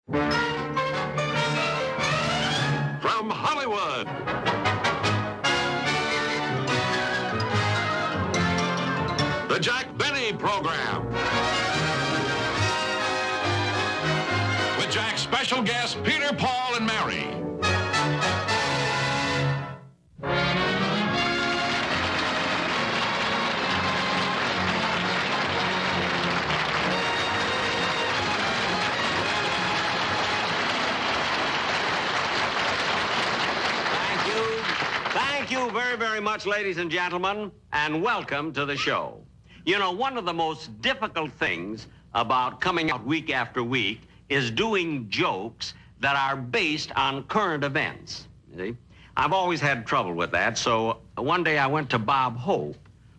From Hollywood, the Jack Benny Program. With Jack's special guests, Peter, Paul, and Mary. Thank you very, very much, ladies and gentlemen, and welcome to the show. You know, one of the most difficult things about coming out week after week is doing jokes that are based on current events. You see? I've always had trouble with that, so one day I went to Bob Hope,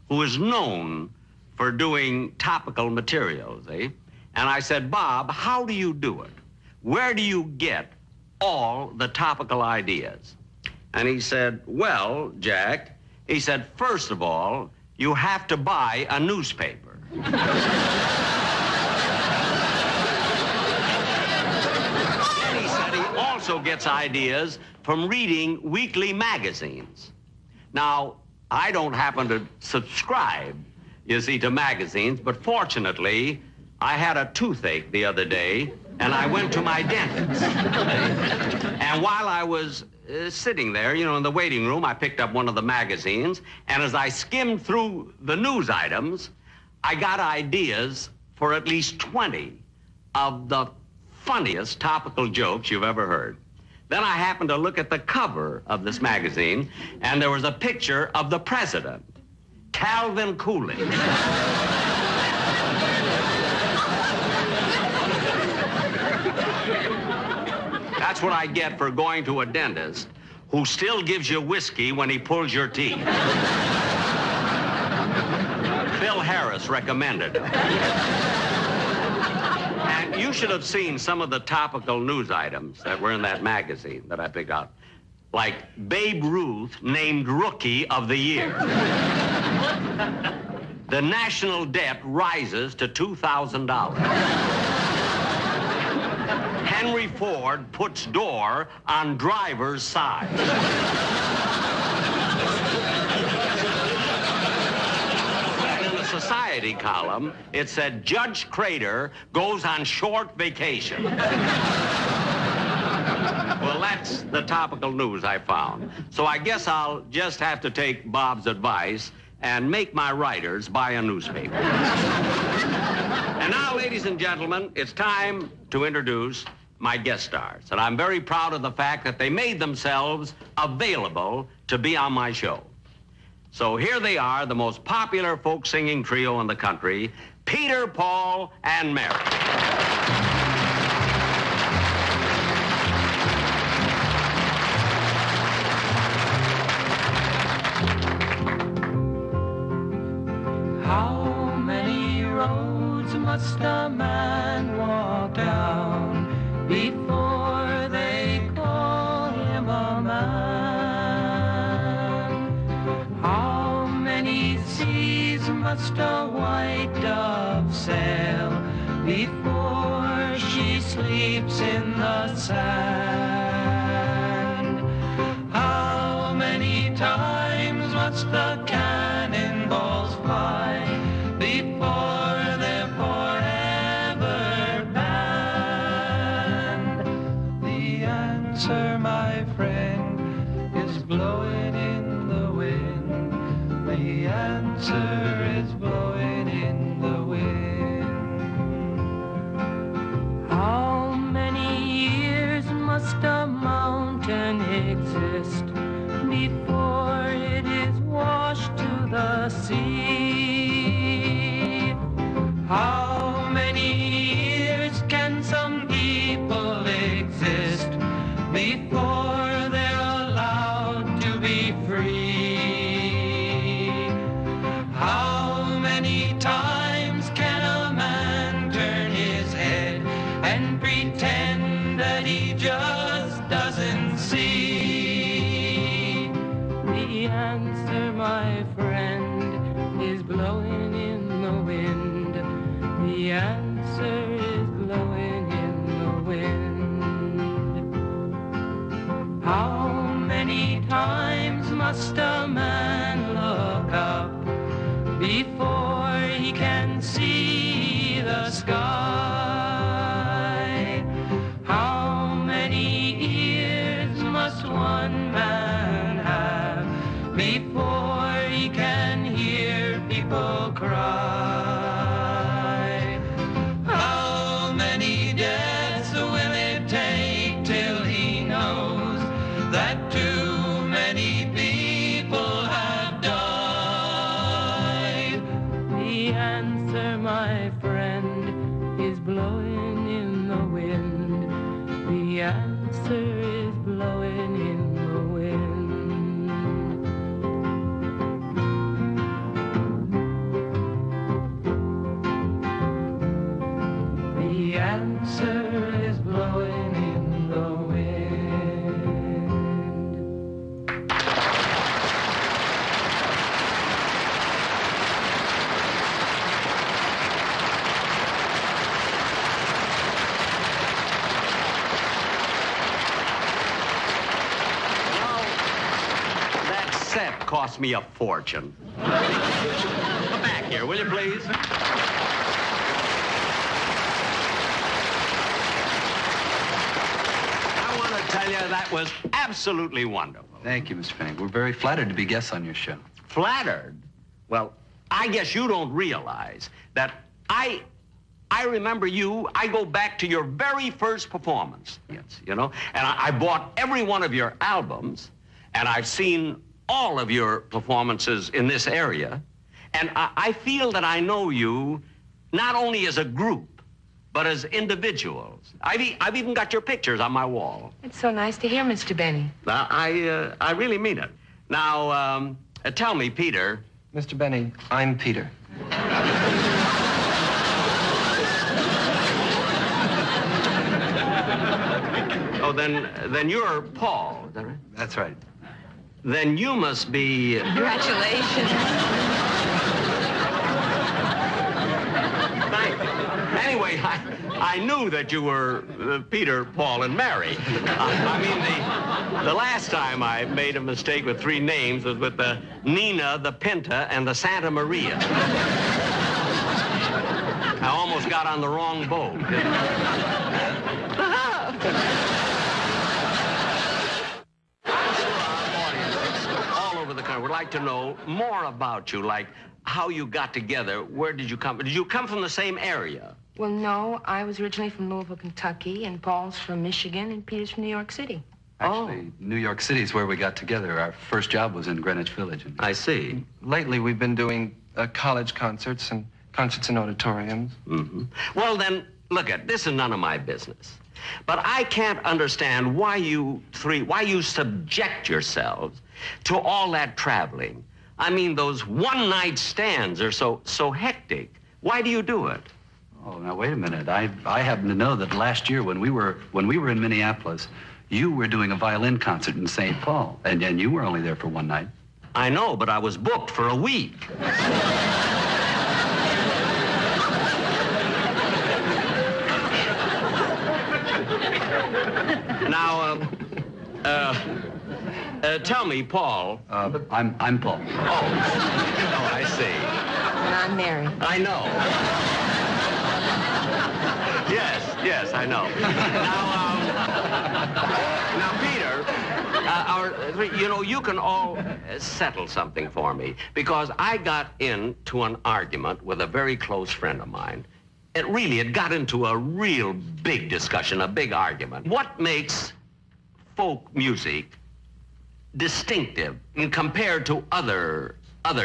who is known for doing topical materials, and I said, Bob, how do you do it? Where do you get all the topical ideas? And he said, well, Jack, he said, first of all, you have to buy a newspaper. And he said he also gets ideas from reading weekly magazines. Now, I don't happen to subscribe, you see, to magazines, but fortunately, I had a toothache the other day, and I went to my dentist. And while I was sitting there, you know, in the waiting room, I picked up one of the magazines, and as I skimmed through the news items, I got ideas for at least 20 of the funniest topical jokes you've ever heard. Then I happened to look at the cover of this magazine, and there was a picture of the president, Calvin Coolidge. That's what I get for going to a dentist who still gives you whiskey when he pulls your teeth. Phil Harris recommended it. And you should have seen some of the topical news items that were in that magazine that I picked out. Like Babe Ruth named Rookie of the Year. The national debt rises to $2,000. Henry Ford puts door on driver's side. And in the society column, it said, Judge Crater goes on short vacation. Well, that's the topical news I found. So I guess I'll just have to take Bob's advice and make my writers buy a newspaper. And now, ladies and gentlemen, it's time to introduce my guest stars. And I'm very proud of the fact that they made themselves available to be on my show. So here they are, the most popular folk singing trio in the country, Peter, Paul, and Mary. How many roads must a man walk down before they call him a man? How many seas must a white dove sail before she sleeps in the sand? How many times must the cannonballs fly before they're forever banned? The answer, my friend, is blowing in the wind. The answer is blowing in the wind. How many years must a mountain exist before it is washed to the sea? How many years can some people exist before they're allowed to be free? How many times can a man turn his head and pretend that he just doesn't see? The answer, my friend, is blowing in the wind. The answer is blowing in the wind. must a man look up before he can see the sky. How many ears must one man have before he can hear people cry? How many deaths will it take till he knows that too many people have died? The answer, my friend, is blowing in the wind. The answer is blowing in the wind. The answer is blowing in the wind. Well, that set cost me a fortune. Come back here, will you please? I want to tell you that was absolutely wonderful. Thank you, Mr. Fanning. We're very flattered to be guests on your show. Flattered? Well, I guess you don't realize that I remember you. I go back to your very first performance, yes, you know, and I bought every one of your albums, and I've seen all of your performances in this area, and I feel that I know you not only as a group, but as individuals. I've even got your pictures on my wall. It's so nice to hear, Mr. Benny. Now, I really mean it. Now, tell me, Peter. Mr. Benny, I'm Peter. Oh, then you're Paul, is that right? That's right. Then you must be... Congratulations. Thank you. Anyway, I knew that you were Peter, Paul, and Mary. I mean, the last time I made a mistake with three names was with the Nina, the Pinta, and the Santa Maria. I almost got on the wrong boat. All over the country would like to know more about you, like how you got together. Where did you come? Did you come from the same area? Well, no, I was originally from Louisville, Kentucky, and Paul's from Michigan, and Peter's from New York City. Actually, New York City is where we got together. Our first job was in Greenwich Village. I see. Lately, we've been doing college concerts and concerts in auditoriums. Mm-hmm. Well, then, look this is none of my business. But I can't understand why you subject yourselves to all that traveling. I mean, those one-night stands are so hectic. Why do you do it? Oh, now, wait a minute. I happen to know that last year when we were in Minneapolis, you were doing a violin concert in St. Paul, and you were only there for one night. I know, but I was booked for a week. Now, tell me, Paul. I'm Paul. Oh, I see. And I'm Mary. I know. Yes, I know. Now, Peter, you can all settle something for me, because I got into an argument with a very close friend of mine. It got into a real big discussion, a big argument. What makes folk music distinctive and compared to other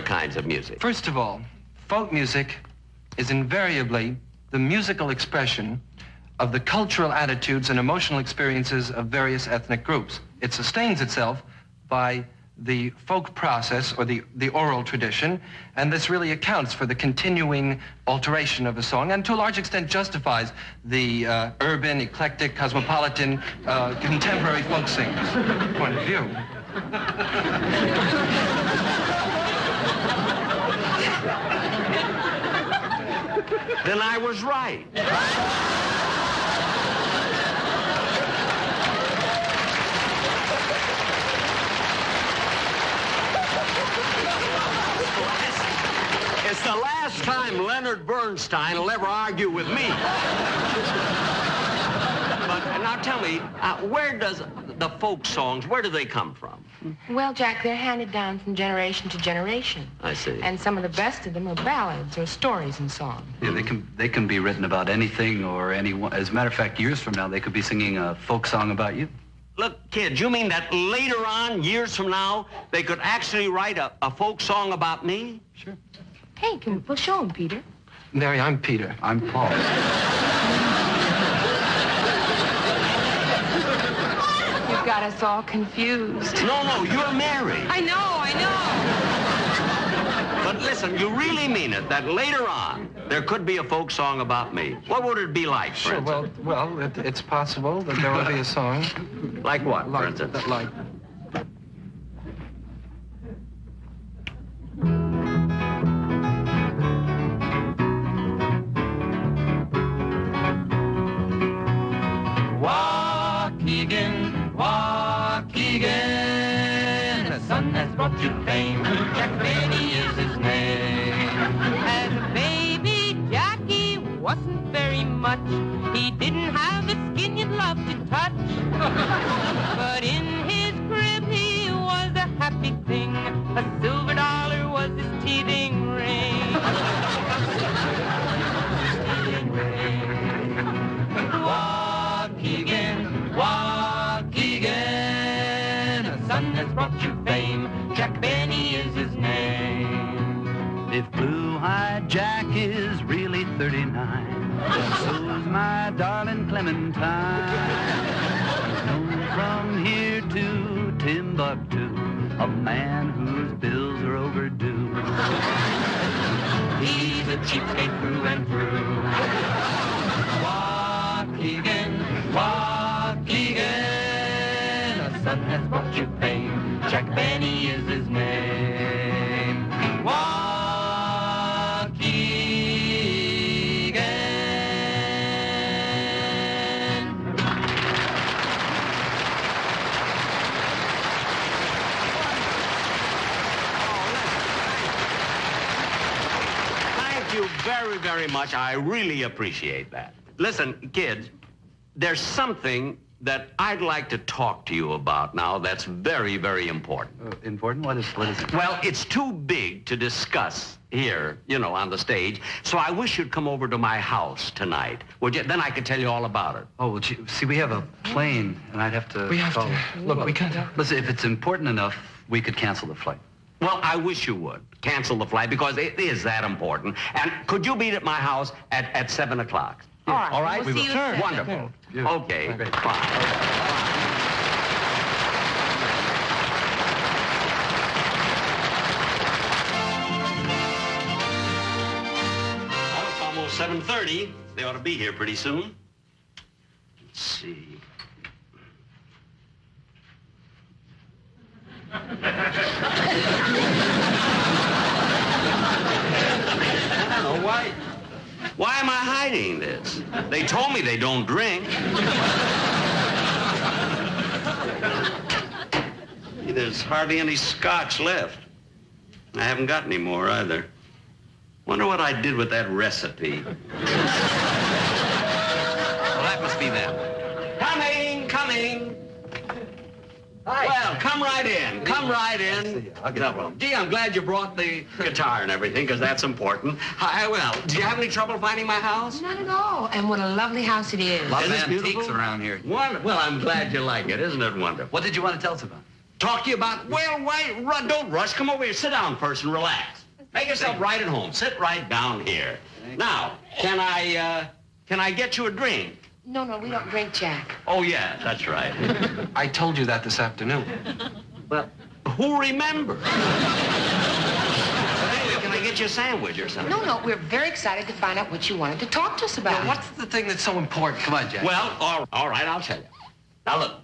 kinds of music? First of all, folk music is invariably the musical expression of the cultural attitudes and emotional experiences of various ethnic groups. It sustains itself by the folk process or the oral tradition, and this really accounts for the continuing alteration of a song and to a large extent justifies the urban, eclectic, cosmopolitan, contemporary folk singers' point of view. Then I was right. Leonard Bernstein will ever argue with me. But now tell me, where does the folk songs, where do they come from? Well, Jack, they're handed down from generation to generation. I see. And some of the best of them are ballads or stories and songs. Yeah, they can be written about anything or anyone. As a matter of fact, years from now, they could be singing a folk song about you. Look, kids, you mean that later on, years from now, they could actually write a folk song about me? Sure. Hey, we'll show them, Peter. Mary, I'm Peter. I'm Paul. You've got us all confused. No, you're Mary. I know. But listen, you really mean it, that later on, there could be a folk song about me. What would it be like, for Sure, instance? well, it's possible that there will be a song. Like what, for instance? Like... Walk again, the sun has brought you fame. Jack Benny is his name. As a baby, Jackie wasn't very much. He didn't have the skin you'd love to touch. But in his crib he was a happy thing. A silver dollar was his teething ring. Walk again, the sun has brought you fame. Jack Benny is his name. If blue-eyed Jack is really 39, then so's my darling Clementine. He's known from here to Timbuktu, a man whose bills are overdue. He's a cheapskate through and through. Walk again, the sun has brought you fame. Jack Benny is his name. Walk again. Thank you very, very much. I really appreciate that. Listen, kids, there's something that I'd like to talk to you about now that's very, very important. Important? What is it? Well, it's too big to discuss here, on the stage, so I wish you'd come over to my house tonight. Would you? Then I could tell you all about it. Oh, well, gee, see, we have a plane, and I'd have to... We have to... Look, we can't... Listen, if it's important enough, we could cancel the flight. Well, I wish you would cancel the flight because it is that important. And could you meet at my house at 7 o'clock? All right. All right? We'll see you at 7. Wonderful. Yeah. Okay, Great. fine. Well, it's almost 7:30. They ought to be here pretty soon. Let's see. I don't know why. Why am I hiding this? They told me they don't drink. There's hardly any scotch left. I haven't got any more either. Wonder what I did with that recipe. Well, that must be them. Coming. Hi. Well, come right in. Come right in. I'll get up. Gee, I'm glad you brought the guitar and everything, because that's important. Well, do you have any trouble finding my house? Not at all. And what a lovely house it is. A lot of Isn't it antiques beautiful? around here. Well, I'm glad you like it. Isn't it wonderful? What did you want to tell us about? Talk to you about, don't rush. Come over here. Sit down first and relax. Make yourself right at home. Sit right down here. Now, can I get you a drink? No, we don't drink, Jack. Oh, yeah, that's right. I told you that this afternoon. Well, who remembers? Anyway, can I get you a sandwich or something? No, we're very excited to find out what you wanted to talk to us about. Now, what's the thing that's so important? Come on, Jack. Well, all right, I'll tell you. Now, look,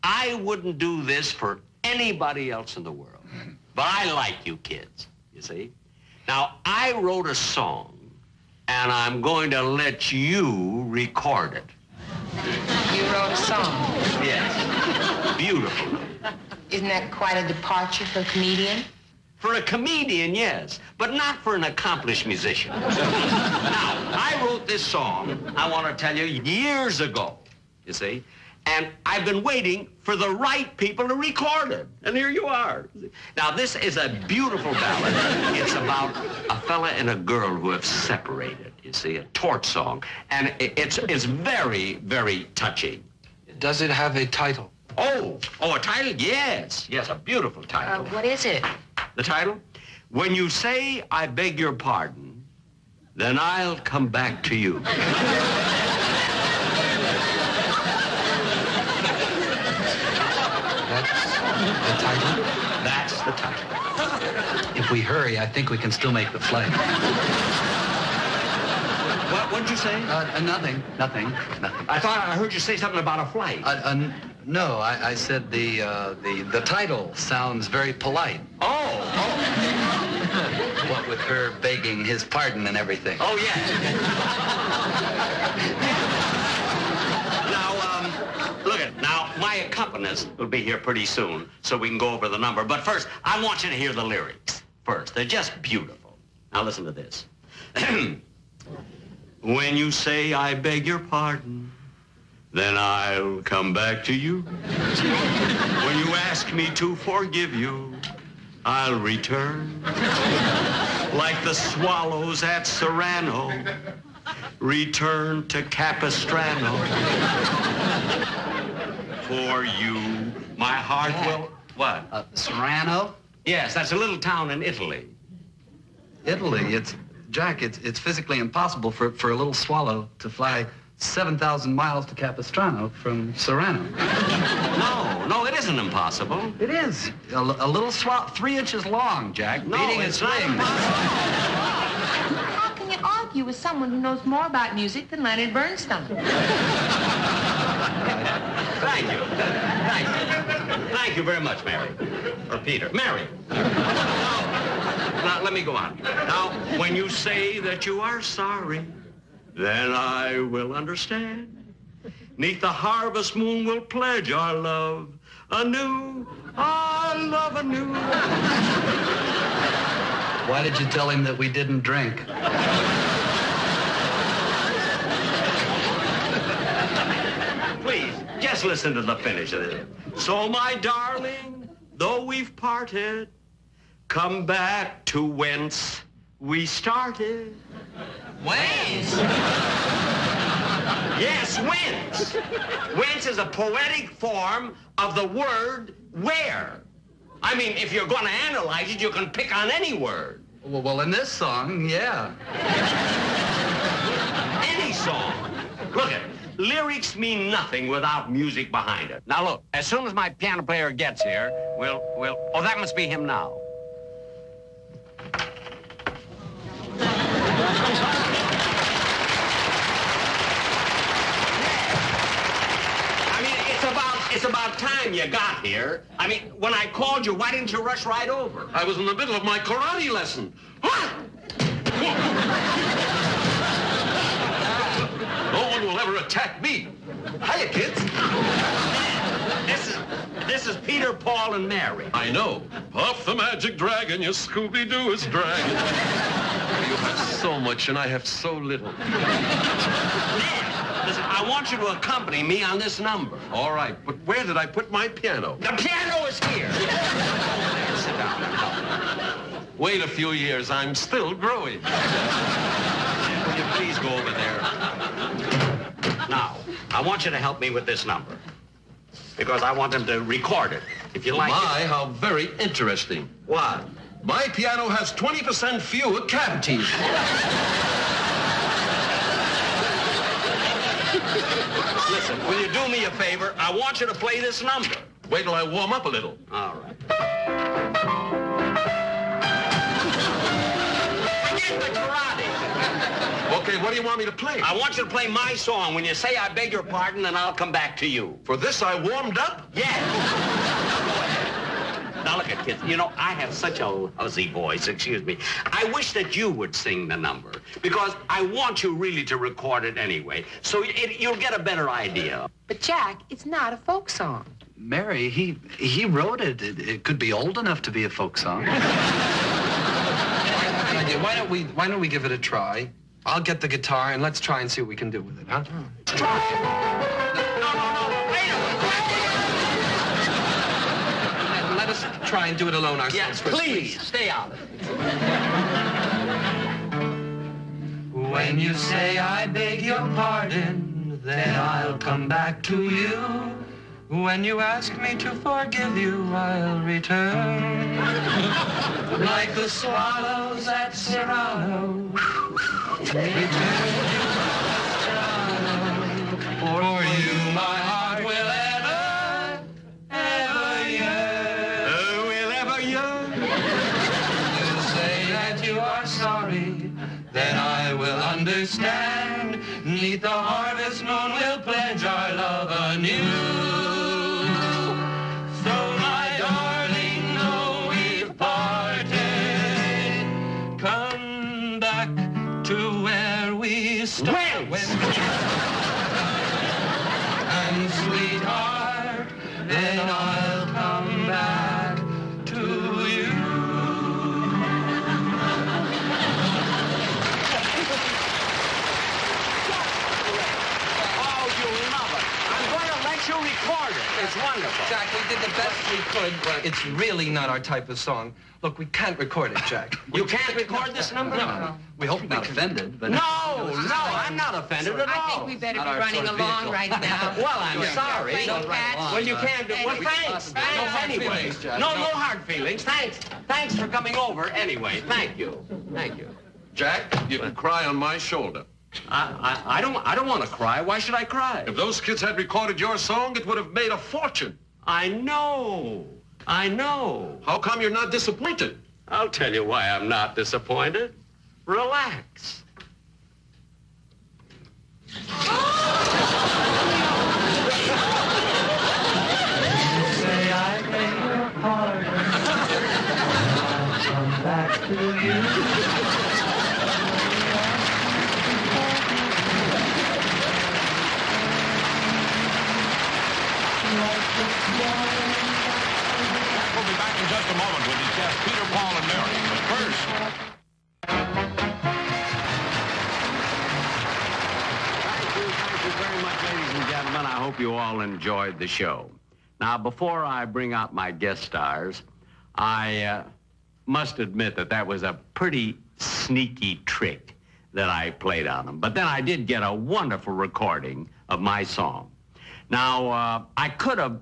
I wouldn't do this for anybody else in the world. But I like you kids, you see. Now, I wrote a song, and I'm going to let you record it. You wrote a song. Yes. Beautiful. Isn't that quite a departure for a comedian? For a comedian, yes, but not for an accomplished musician. Now, I wrote this song, I want to tell you, years ago, you see, and I've been waiting for the right people to record it. And here you are. Now, this is a beautiful ballad. It's about a fella and a girl who have separated, you see, a torch song. And it's very, very touching. Does it have a title? Oh, a title? Yes, a beautiful title. What is it? The title? When you say, I beg your pardon, then I'll come back to you. The title? That's the title. If we hurry, I think we can still make the flight. What'd you say? Nothing. I thought I heard you say something about a flight. No, I said the title sounds very polite. Oh. What with her begging his pardon and everything. Oh, yeah. Now, my accompanist will be here pretty soon, so we can go over the number. But first, I want you to hear the lyrics first. They're just beautiful. Now, listen to this. When you say, I beg your pardon, then I'll come back to you. When you ask me to forgive you, I'll return. Like the swallows at Serrano, return to Capistrano. For you, my heart will... What? Serrano? Yes, that's a little town in Italy. Italy? Jack, it's physically impossible for a little swallow to fly 7,000 miles to Capistrano from Serrano. No, it isn't impossible. It is. A little swallow, 3 inches long, Jack, beating its wings. How can you argue with someone who knows more about music than Leonard Bernstein? Thank you. Thank you very much, Mary. Or Peter. Mary. Now, let me go on. Now, when you say that you are sorry, then I will understand. 'Neath the harvest moon we'll pledge our love anew. Our love anew. Why did you tell him that we didn't drink? Please, just listen to the finish of this. So, my darling, though we've parted, come back to whence we started. Whence? Yes, whence. Whence is a poetic form of the word where. I mean, if you're going to analyze it, you can pick on any word. Well, in this song, yeah. Any song. Look at it. Lyrics mean nothing without music behind it. Now, look, as soon as my piano player gets here, we'll... Oh, that must be him now. It's about time you got here. I mean, when I called you, why didn't you rush right over? I was in the middle of my karate lesson. What? No one will ever attack me. Hiya, kids. This is Peter, Paul, and Mary. I know. Puff the magic dragon, your Scooby-Doo is dragon. You have so much and I have so little. Listen, I want you to accompany me on this number. All right, but where did I put my piano? The piano is here. There, sit down. Wait a few years, I'm still growing. Will you please go over there? Now, I want you to help me with this number. Because I want them to record it. If you like it. How very interesting. What? My piano has 20% fewer cavities. Listen, will you do me a favor? I want you to play this number. Wait till I warm up a little. All right. Forget the karate. Okay, what do you want me to play? I want you to play my song. When you say I beg your pardon, then I'll come back to you. For this, I warmed up? Yeah. Now, look at kids. You know, I have such a huzzy voice, excuse me. I wish that you would sing the number, because I want you really to record it anyway, so you'll get a better idea. But, Jack, it's not a folk song. Mary, he wrote it. It could be old enough to be a folk song. Why don't we give it a try? I'll get the guitar and let's try and see what we can do with it, huh? No, wait a minute. Let us try and do it alone ourselves. Yes, first, please, stay out of it. When you say I beg your pardon, then I'll come back to you. When you ask me to forgive you, I'll return. Like the swallows at Serrano. Return to Serrano. For you, my heart will ever yearn. Will ever yearn. You say that you are sorry, then I will understand. 'Neath the harvest moon we'll pledge our love anew. So, my darling, though we've parted, come back to where we started. And sweetheart, then I'll come back to you. Oh, you'll love it. I'm going to let you record it. It's wonderful. Jack, we did the best we could, but it's really not our type of song. Look, we can't record it, Jack. You can't record this number? No. We hope you're not offended, but... No, I'm not offended at all. I think we better be Not our running sort of along vehicle. right now. Well, I'm sorry. Playing catch. Well, you can't do... Well, thanks. Thanks anyway. No hard feelings. Thanks for coming over anyway. Thank you. Thank you. Jack, you can cry on my shoulder. I don't want to cry. Why should I cry? If those kids had recorded your song, it would have made a fortune. I know. How come you're not disappointed? I'll tell you why I'm not disappointed. Relax. Say I beg your pardon. I'll come back to you. We'll be back in just a moment with these guests, Peter, Paul, and Mary. But first... Thank you very much, ladies and gentlemen. I hope you all enjoyed the show. Now, before I bring out my guest stars, I must admit that was a pretty sneaky trick that I played on them. But then I did get a wonderful recording of my song. Now, I could have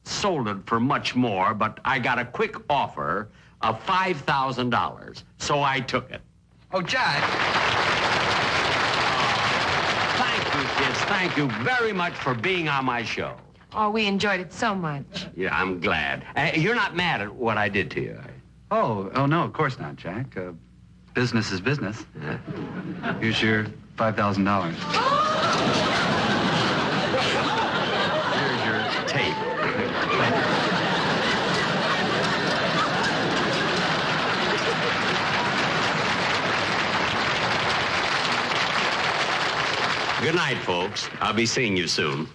sold it for much more, but I got a quick offer of $5,000, so I took it. Oh, Jack. Thank you, kids. Thank you very much for being on my show. Oh, we enjoyed it so much. Yeah, I'm glad. You're not mad at what I did to you, are you? Oh, no, of course not, Jack. Business is business. Here's your $5,000. Here's your tape. Good night, folks. I'll be seeing you soon.